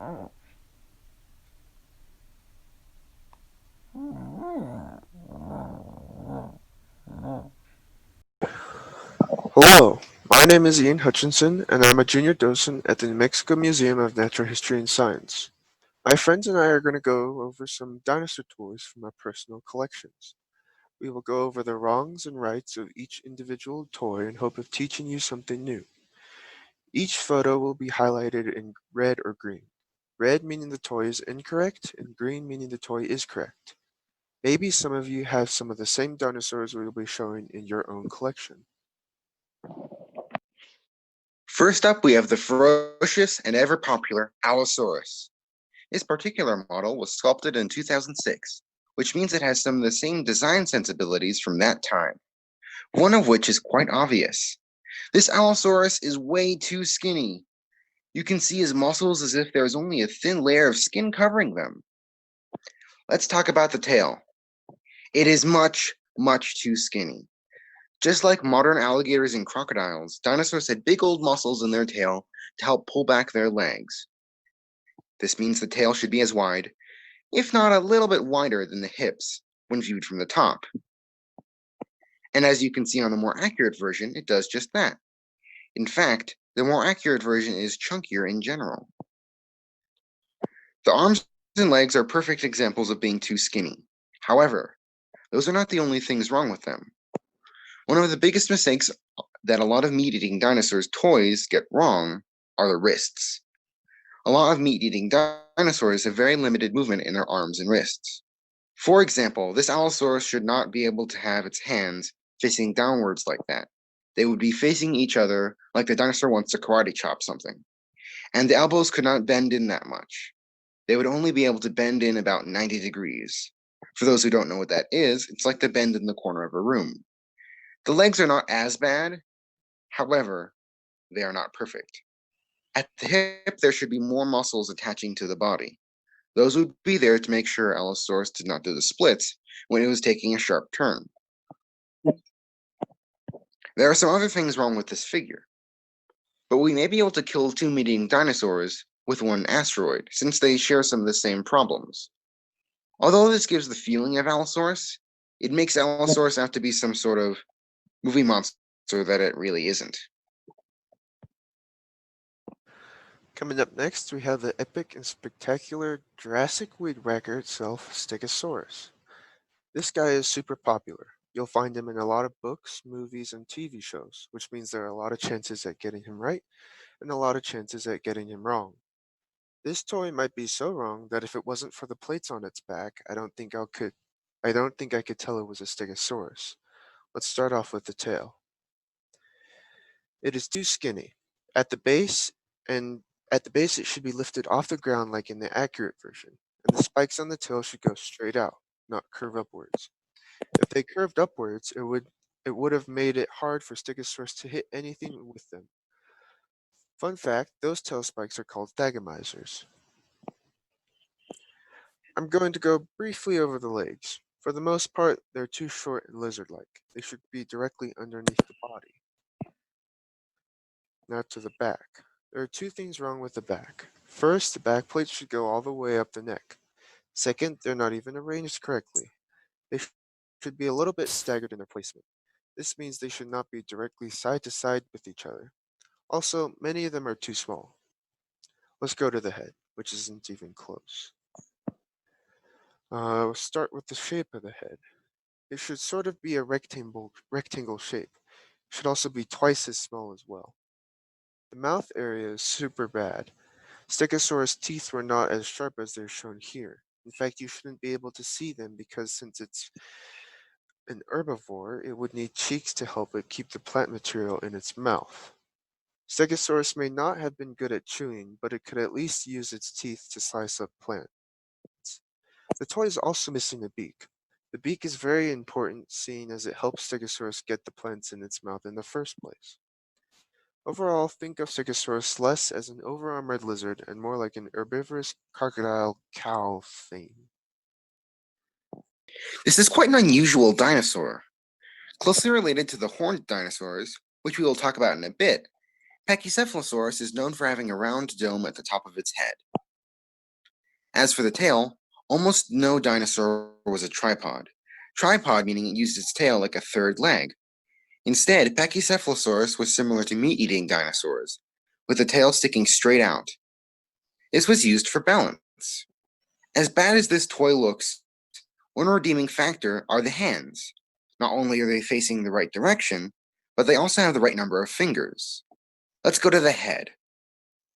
Hello, my name is Ian Hutchinson, and I'm a junior docent at the New Mexico Museum of Natural History and Science. My friends and I are going to go over some dinosaur toys from our personal collections. We will go over the wrongs and rights of each individual toy in hope of teaching you something new. Each photo will be highlighted in red or green. Red meaning the toy is incorrect, and green meaning the toy is correct. Maybe some of you have some of the same dinosaurs we will be showing in your own collection. First up, we have the ferocious and ever popular Allosaurus. This particular model was sculpted in 2006, which means it has some of the same design sensibilities from that time, one of which is quite obvious. This Allosaurus is way too skinny. You can see his muscles as if there's only a thin layer of skin covering them. Let's talk about the tail. It is much, much too skinny. Just like modern alligators and crocodiles, dinosaurs had big old muscles in their tail to help pull back their legs. This means the tail should be as wide, if not a little bit wider than the hips when viewed from the top. And as you can see on the more accurate version, it does just that. In fact, the more accurate version is chunkier in general. The arms and legs are perfect examples of being too skinny. However, those are not the only things wrong with them. One of the biggest mistakes that a lot of meat-eating dinosaurs' toys get wrong are the wrists. A lot of meat-eating dinosaurs have very limited movement in their arms and wrists. For example, this Allosaurus should not be able to have its hands facing downwards like that. They would be facing each other like the dinosaur wants to karate chop something. And the elbows could not bend in that much. They would only be able to bend in about 90 degrees. For those who don't know what that is, it's like the bend in the corner of a room. The legs are not as bad, however, they are not perfect. At the hip, there should be more muscles attaching to the body. Those would be there to make sure Allosaurus did not do the splits when it was taking a sharp turn. There are some other things wrong with this figure, but we may be able to kill two meat-eating dinosaurs with one asteroid, since they share some of the same problems. Although this gives the feeling of Allosaurus, it makes Allosaurus out to be some sort of movie monster that it really isn't. Coming up next, we have the epic and spectacular Jurassic weed whacker itself, Stegosaurus. This guy is super popular. You'll find him in a lot of books, movies, and TV shows, which means there are a lot of chances at getting him right and a lot of chances at getting him wrong. This toy might be so wrong that if it wasn't for the plates on its back, I don't think I could tell it was a Stegosaurus. Let's start off with the tail. It is too skinny. At the base and at the base it should be lifted off the ground like in the accurate version, and the spikes on the tail should go straight out, not curve upwards. If they curved upwards, it would have made it hard for Stegosaurus to hit anything with them. Fun fact, those tail spikes are called thagomizers. I'm going to go briefly over the legs. For the most part, they're too short and lizard-like. They should be directly underneath the body. Now to the back. There are two things wrong with the back. First, the back plates should go all the way up the neck. Second, they're not even arranged correctly. They should be a little bit staggered in their placement. This means they should not be directly side to side with each other. Also, many of them are too small. Let's go to the head, which isn't even close. We'll start with the shape of the head. It should sort of be a rectangle shape. It should also be twice as small as well. The mouth area is super bad. Stegosaurus' teeth were not as sharp as they're shown here. In fact, you shouldn't be able to see them because since it's an herbivore, it would need cheeks to help it keep the plant material in its mouth. Stegosaurus may not have been good at chewing, but it could at least use its teeth to slice up plants. The toy is also missing a beak. The beak is very important, seeing as it helps Stegosaurus get the plants in its mouth in the first place. Overall, think of Stegosaurus less as an over-armored lizard and more like an herbivorous crocodile cow thing. This is quite an unusual dinosaur. Closely related to the horned dinosaurs, which we will talk about in a bit, Pachycephalosaurus is known for having a round dome at the top of its head. As for the tail, almost no dinosaur was a tripod. Tripod meaning it used its tail like a third leg. Instead, Pachycephalosaurus was similar to meat eating dinosaurs, with the tail sticking straight out. This was used for balance. As bad as this toy looks, one redeeming factor are the hands. Not only are they facing the right direction, but they also have the right number of fingers. Let's go to the head.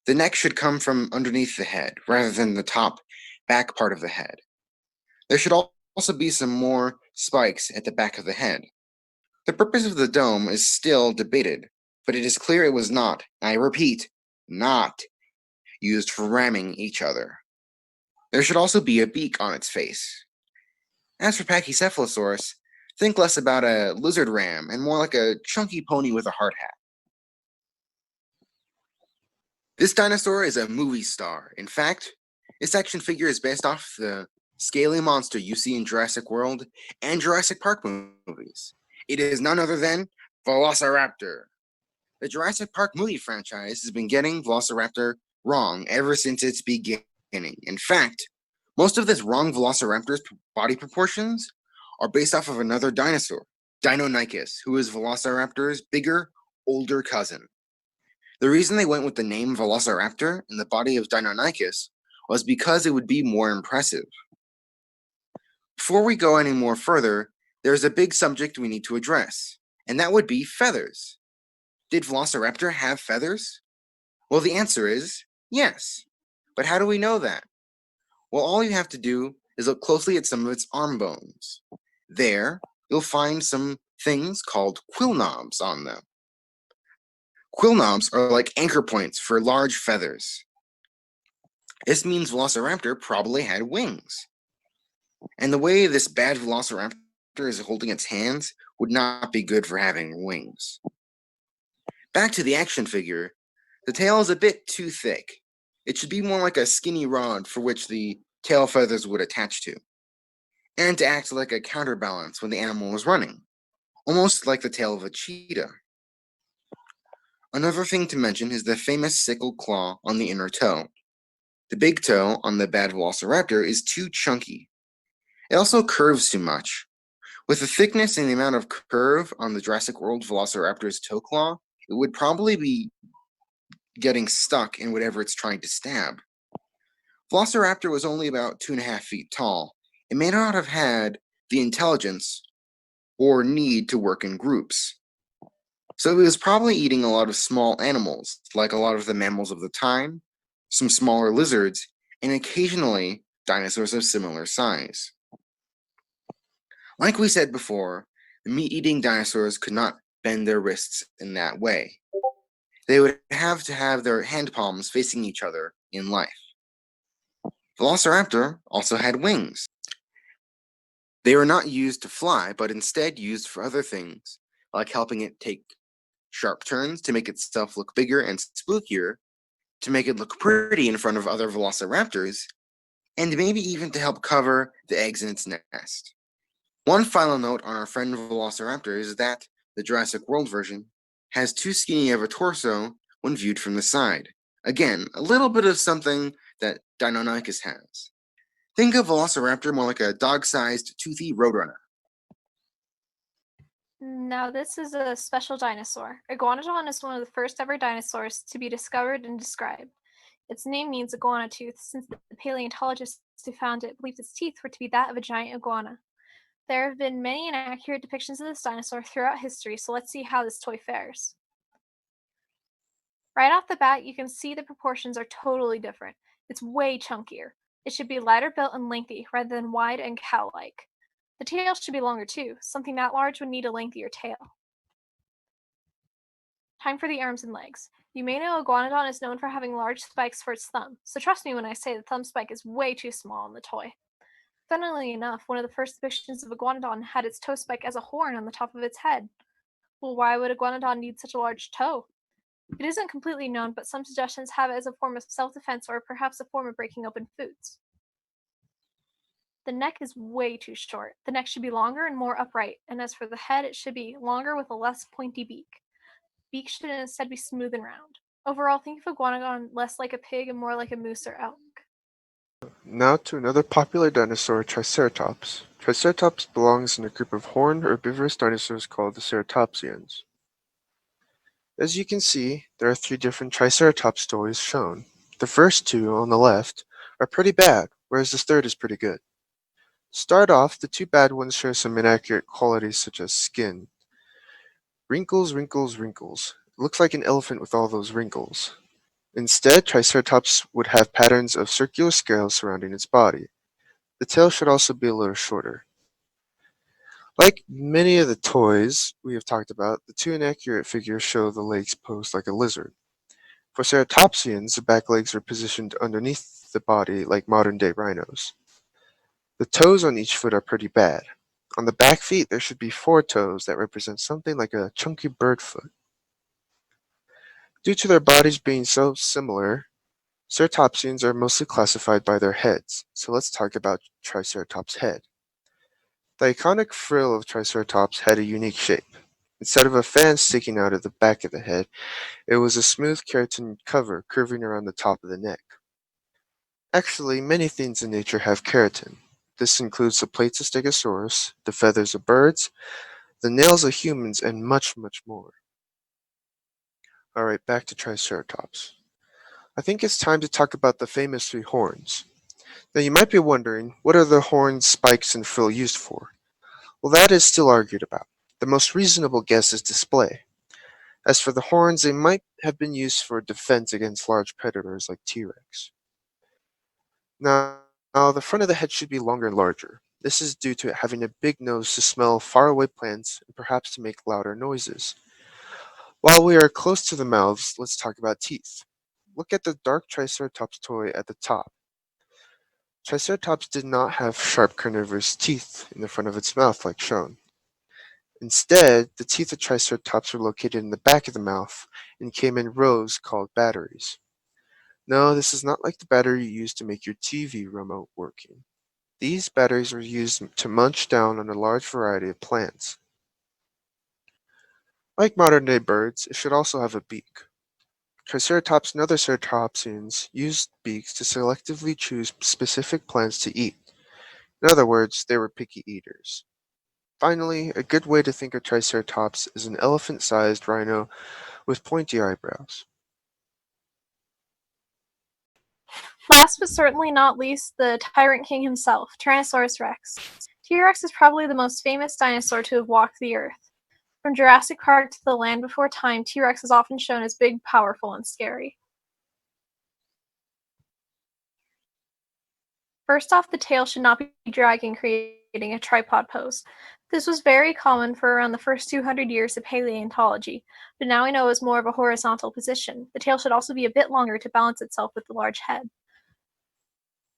The neck should come from underneath the head rather than the top back part of the head. There should also be some more spikes at the back of the head. The purpose of the dome is still debated, but it is clear it was not, I repeat, not used for ramming each other. There should also be a beak on its face. As for Pachycephalosaurus, think less about a lizard ram and more like a chunky pony with a hard hat. This dinosaur is a movie star. In fact, this action figure is based off the scaly monster you see in Jurassic World and Jurassic Park movies. It is none other than Velociraptor. The Jurassic Park movie franchise has been getting Velociraptor wrong ever since its beginning. In fact, most of this wrong Velociraptor's body proportions are based off of another dinosaur, Deinonychus, who is Velociraptor's bigger, older cousin. The reason they went with the name Velociraptor in the body of Deinonychus was because it would be more impressive. Before we go any more further, there's a big subject we need to address, and that would be feathers. Did Velociraptor have feathers? Well, the answer is yes. But how do we know that? Well, all you have to do is look closely at some of its arm bones. There, you'll find some things called quill knobs on them. Quill knobs are like anchor points for large feathers. This means Velociraptor probably had wings. And the way this bad Velociraptor is holding its hands would not be good for having wings. Back to the action figure, the tail is a bit too thick. It should be more like a skinny rod for which the tail feathers would attach to, and to act like a counterbalance when the animal was running, almost like the tail of a cheetah. Another thing to mention is the famous sickle claw on the inner toe. The big toe on the bad Velociraptor is too chunky. It also curves too much. With the thickness and the amount of curve on the Jurassic World Velociraptor's toe claw, it would probably be getting stuck in whatever it's trying to stab. Velociraptor was only about 2.5 feet tall. It may not have had the intelligence or need to work in groups. So it was probably eating a lot of small animals, like a lot of the mammals of the time, some smaller lizards, and occasionally dinosaurs of similar size. Like we said before, the meat-eating dinosaurs could not bend their wrists in that way. They would have to have their hand palms facing each other in life. Velociraptor also had wings. They were not used to fly, but instead used for other things, like helping it take sharp turns to make itself look bigger and spookier, to make it look pretty in front of other velociraptors, and maybe even to help cover the eggs in its nest. One final note on our friend Velociraptor is that the Jurassic World version has too skinny of a torso when viewed from the side. Again, a little bit of something that Deinonychus has. Think of Velociraptor more like a dog-sized, toothy roadrunner. Now, this is a special dinosaur. Iguanodon is one of the first ever dinosaurs to be discovered and described. Its name means iguana tooth, since the paleontologists who found it believed its teeth were to be that of a giant iguana. There have been many inaccurate depictions of this dinosaur throughout history, so let's see how this toy fares. Right off the bat, you can see the proportions are totally different. It's way chunkier. It should be lighter built and lengthy, rather than wide and cow-like. The tail should be longer too. Something that large would need a lengthier tail. Time for the arms and legs. You may know Iguanodon is known for having large spikes for its thumb, so trust me when I say the thumb spike is way too small on the toy. Funnily enough, one of the first depictions of Iguanodon had its toe spike as a horn on the top of its head. Well, why would Iguanodon need such a large toe? It isn't completely known, but some suggestions have it as a form of self-defense or perhaps a form of breaking open foods. The neck is way too short. The neck should be longer and more upright, and as for the head, it should be longer with a less pointy beak. Beak should instead be smooth and round. Overall, think of Iguanodon less like a pig and more like a moose or elk. Now to another popular dinosaur, Triceratops. Triceratops belongs in a group of horned herbivorous dinosaurs called the ceratopsians. As you can see, there are three different Triceratops toys shown. The first two, on the left, are pretty bad, whereas the third is pretty good. Start off, the two bad ones show some inaccurate qualities such as skin. Wrinkles, wrinkles, wrinkles. It looks like an elephant with all those wrinkles. Instead, Triceratops would have patterns of circular scales surrounding its body. The tail should also be a little shorter. Like many of the toys we have talked about, the two inaccurate figures show the legs posed like a lizard. For ceratopsians, the back legs are positioned underneath the body like modern-day rhinos. The toes on each foot are pretty bad. On the back feet, there should be four toes that represent something like a chunky bird foot. Due to their bodies being so similar, ceratopsians are mostly classified by their heads, so let's talk about Triceratops' head. The iconic frill of Triceratops had a unique shape. Instead of a fan sticking out of the back of the head, it was a smooth keratin cover curving around the top of the neck. Actually, many things in nature have keratin. This includes the plates of Stegosaurus, the feathers of birds, the nails of humans, and much, much more. Alright, back to Triceratops. I think it's time to talk about the famous three horns. Now you might be wondering, what are the horns, spikes, and frill used for? Well, that is still argued about. The most reasonable guess is display. As for the horns, they might have been used for defense against large predators like T-Rex. Now, the front of the head should be longer and larger. This is due to it having a big nose to smell faraway plants and perhaps to make louder noises. While we are close to the mouths, let's talk about teeth. Look at the dark Triceratops toy at the top. Triceratops did not have sharp carnivorous teeth in the front of its mouth like shown. Instead, the teeth of Triceratops were located in the back of the mouth and came in rows called batteries. No, this is not like the battery you use to make your TV remote working. These batteries were used to munch down on a large variety of plants. Like modern-day birds, it should also have a beak. Triceratops and other ceratopsians used beaks to selectively choose specific plants to eat. In other words, they were picky eaters. Finally, a good way to think of Triceratops is an elephant-sized rhino with pointy eyebrows. Last but certainly not least, the Tyrant King himself, Tyrannosaurus Rex. T-Rex is probably the most famous dinosaur to have walked the earth. From Jurassic Park to the Land Before Time, T-Rex is often shown as big, powerful, and scary. First off, the tail should not be dragging, creating a tripod pose. This was very common for around the first 200 years of paleontology, but now we know it was more of a horizontal position. The tail should also be a bit longer to balance itself with the large head.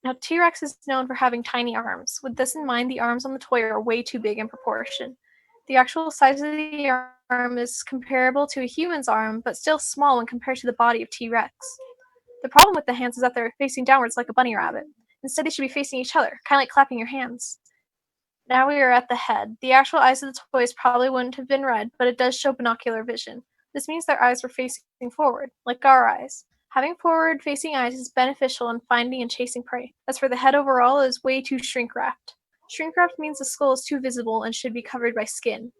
Now, T-Rex is known for having tiny arms. With this in mind, the arms on the toy are way too big in proportion. The actual size of the arm is comparable to a human's arm, but still small when compared to the body of T-Rex. The problem with the hands is that they're facing downwards like a bunny rabbit. Instead, they should be facing each other, kind of like clapping your hands. Now we are at the head. The actual eyes of the toys probably wouldn't have been red, but it does show binocular vision. This means their eyes were facing forward, like our eyes. Having forward-facing eyes is beneficial in finding and chasing prey. As for the head overall, it is way too shrink-wrapped. Shrink-wrapped means the skull is too visible and should be covered by skin.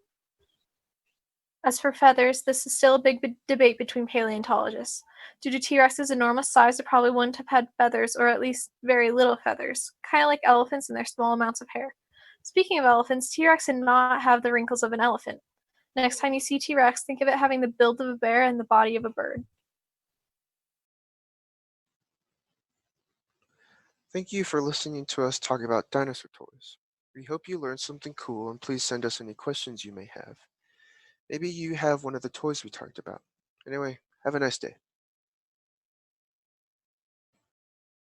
As for feathers, this is still a big debate between paleontologists. Due to T-Rex's enormous size, it probably wouldn't have had feathers, or at least very little feathers, kind of like elephants and their small amounts of hair. Speaking of elephants, T-Rex did not have the wrinkles of an elephant. Next time you see T-Rex, think of it having the build of a bear and the body of a bird. Thank you for listening to us talk about dinosaur toys. We hope you learned something cool and please send us any questions you may have. Maybe you have one of the toys we talked about. Anyway, have a nice day.